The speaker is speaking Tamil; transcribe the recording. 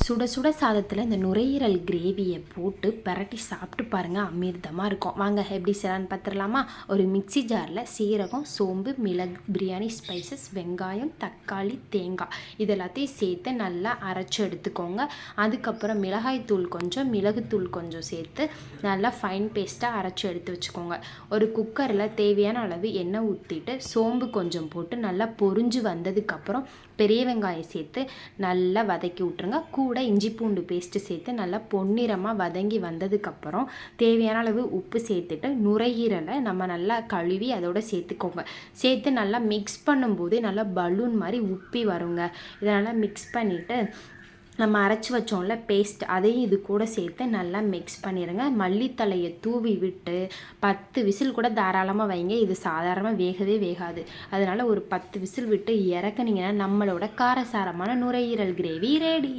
சுட சுட சாதத்தில் இந்த நுரையீரல் கிரேவியை போட்டு பரட்டி சாப்பிட்டு பாருங்கள், அமிர்தமாக இருக்கும். வாங்க எப்படி செய்யலான்னு பார்த்துடலாமா? ஒரு மிக்சி ஜாரில் சீரகம், சோம்பு, மிளகு, பிரியாணி ஸ்பைசஸ், வெங்காயம், தக்காளி, தேங்காய் இது எல்லாத்தையும் சேர்த்து நல்லா அரைச்சி எடுத்துக்கோங்க. அதுக்கப்புறம் மிளகாய்த்தூள் கொஞ்சம், மிளகுத்தூள் கொஞ்சம் சேர்த்து நல்லா ஃபைன் பேஸ்ட்டாக அரைச்சி எடுத்து வச்சுக்கோங்க. ஒரு குக்கரில் தேவையான அளவு எண்ணெய் ஊற்றிட்டு சோம்பு கொஞ்சம் போட்டு நல்லா பொரிஞ்சு வந்ததுக்கப்புறம் பெரிய வெங்காயம் சேர்த்து நல்லா வதக்கி விட்ருங்க. கூட இஞ்சி பூண்டு பேஸ்ட்டு சேர்த்து நல்லா பொன்னிறமாக வதங்கி வந்ததுக்கப்புறம் தேவையான அளவு உப்பு சேர்த்துட்டு நுரையீரலை நம்ம நல்லா கழுவி அதோடு சேர்த்துக்கோங்க. சேர்த்து நல்லா மிக்ஸ் பண்ணும்போது நல்லா பலூன் மாதிரி உப்பி வருங்க. இதை நல்லா மிக்ஸ் பண்ணிவிட்டு நம்ம அரைச்சி வச்சோம்ல பேஸ்ட், அதையும் இது கூட சேர்த்து நல்லா மிக்ஸ் பண்ணிடுங்க. மல்லித்தலையை தூவி விட்டு 10 விசில் கூட தாராளமாக வைங்க. இது சாதாரணமாக வேகவே வேகாது. அதனால் ஒரு 10 விசில் விட்டு இறக்குனீங்கன்னா நம்மளோட காரசாரமான நுரையீரல் கிரேவி ரெடி.